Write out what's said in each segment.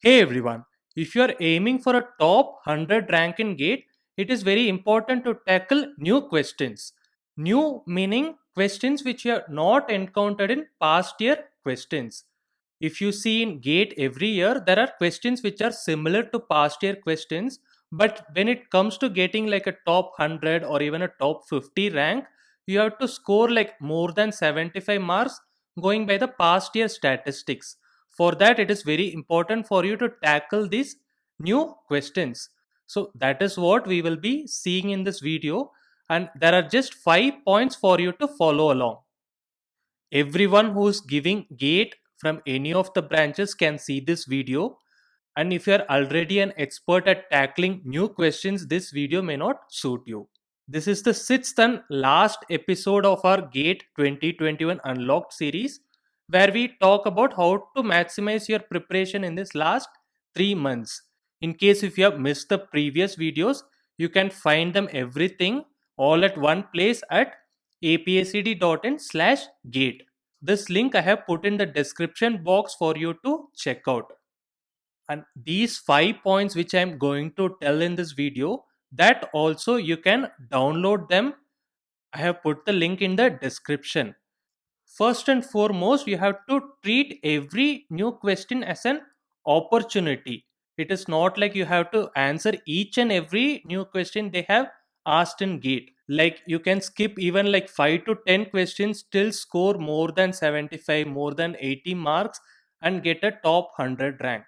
Hey everyone, if you are aiming for a top 100 rank in GATE, it is very important to tackle new questions. New meaning questions which you have not encountered in past year questions. If you see in GATE every year, there are questions which are similar to past year questions, but when it comes to getting like a top 100 or even a top 50 rank, you have to score like more than 75 marks going by the past year statistics. For that, it is very important for you to tackle these new questions. So that is what we will be seeing in this video, and there are just 5 points for you to follow along. Everyone who is giving gate from any of the branches can see this video, and if you are already an expert at tackling new questions, this video may not suit you. This is the sixth and last episode of our GATE 2021 Unlocked series, where we talk about how to maximize your preparation in this last 3 months. In case if you have missed the previous videos, you can find them everything all at one place at apacd.in/gate. This link I have put in the description box for you to check out. And these 5 points which I'm going to tell in this video, that also you can download them. I have put the link in the description. First and foremost, you have to treat every new question as an opportunity. It is not like you have to answer each and every new question they have asked in gate. Like you can skip even like 5 to 10 questions, still score more than 75, more than 80 marks, and get a top 100 rank.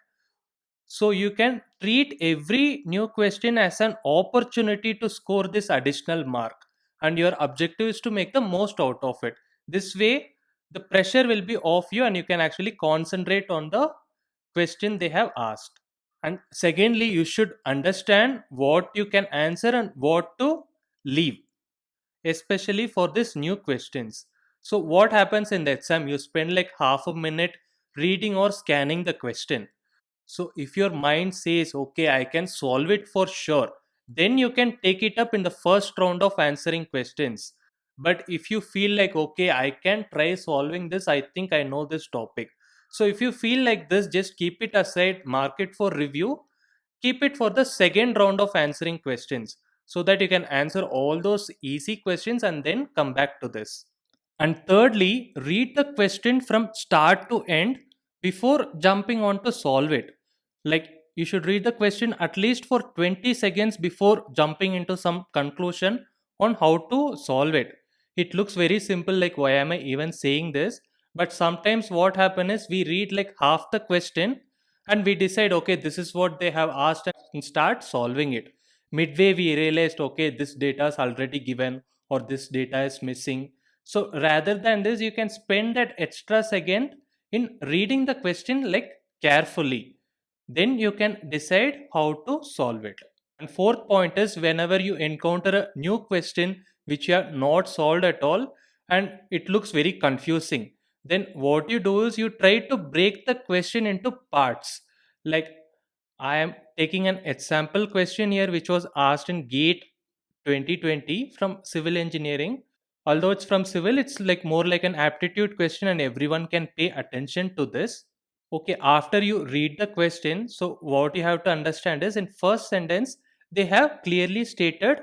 So you can treat every new question as an opportunity to score this additional mark, and your objective is to make the most out of it. This way, the pressure will be off you, and you can actually concentrate on the question they have asked. And secondly, you should understand what you can answer and what to leave, especially for these new questions. So, what happens in the exam? You spend like half a minute reading or scanning the question. So if your mind says, okay, I can solve it for sure, then you can take it up in the first round of answering questions. But if you feel like, okay, I can try solving this, I think I know this topic. So if you feel like this, just keep it aside, mark it for review, keep it for the second round of answering questions so that you can answer all those easy questions and then come back to this. And thirdly, read the question from start to end before jumping on to solve it. Like you should read the question at least for 20 seconds before jumping into some conclusion on how to solve it. It looks very simple, like why am I even saying this? But sometimes what happens is we read like half the question and we decide, okay, this is what they have asked and start solving it. Midway, we realized, okay, this data is already given or this data is missing. So rather than this, you can spend that extra second in reading the question like carefully. Then you can decide how to solve it. And fourth point is whenever you encounter a new question which you have not solved at all and it looks very confusing, then what you do is you try to break the question into parts. Like I am taking an example question here which was asked in GATE 2020 from civil engineering. Although it's from civil, it's like more like an aptitude question and everyone can pay attention to this. Okay, after you read the question, so what you have to understand is in first sentence, they have clearly stated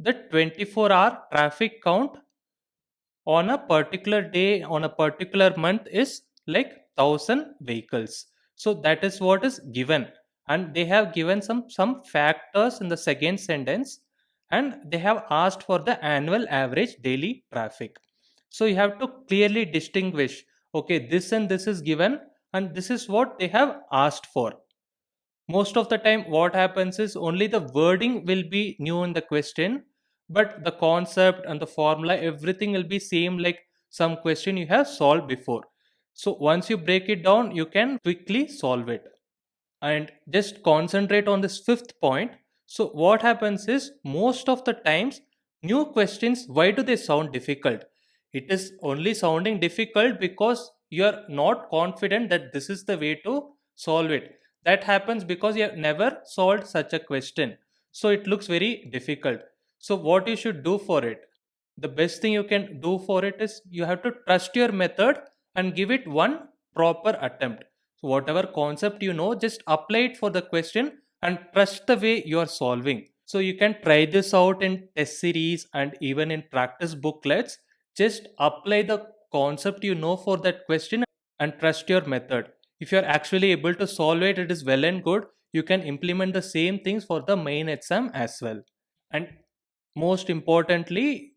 the 24-hour traffic count on a particular day on a particular month is like 1,000 vehicles. So that is what is given, and they have given some factors in the second sentence, and they have asked for the annual average daily traffic. So you have to clearly distinguish, okay, this and this is given and this is what they have asked for. Most of the time what happens is only the wording will be new in the question, but the concept and the formula everything will be same like some question you have solved before. So once you break it down you can quickly solve it. And just concentrate on this fifth point. So what happens is most of the times new questions, why do they sound difficult? It is only sounding difficult because you are not confident that this is the way to solve it. That happens because you have never solved such a question, so it looks very difficult. So what you should do for it, the best thing you can do for it is you have to trust your method and give it one proper attempt. So whatever concept you know, just apply it for the question and trust the way you are solving. So you can try this out in test series and even in practice booklets. Just apply the concept you know for that question and trust your method. If you are actually able to solve it, it is well and good. You can implement the same things for the main exam as well. And most importantly,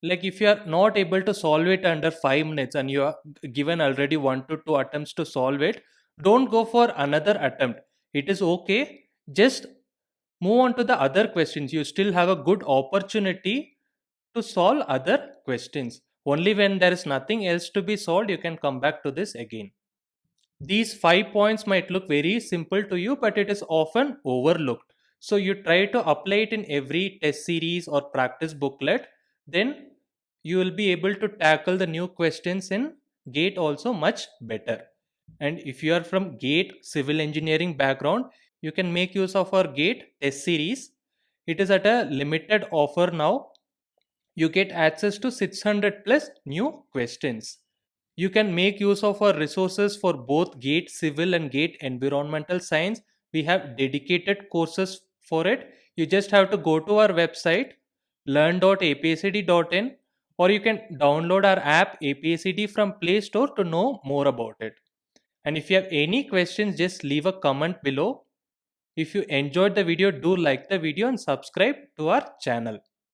like if you are not able to solve it under 5 minutes and you are given already 1 to 2 attempts to solve it, don't go for another attempt. It is okay, just move on to the other questions. You still have a good opportunity to solve other questions. Only when there is nothing else to be solved, you can come back to this again. These 5 points might look very simple to you, but it is often overlooked. So you try to apply it in every test series or practice booklet, then you will be able to tackle the new questions in GATE also much better. And if you are from GATE civil engineering background, you can make use of our GATE test series. It is at a limited offer now. You get access to 600 plus new questions. You can make use of our resources for both GATE Civil and GATE Environmental Science. We have dedicated courses for it. You just have to go to our website learn.apsd.in, or you can download our app APSD from Play Store to know more about it. And if you have any questions, just leave a comment below. If you enjoyed the video, do like the video and subscribe to our channel.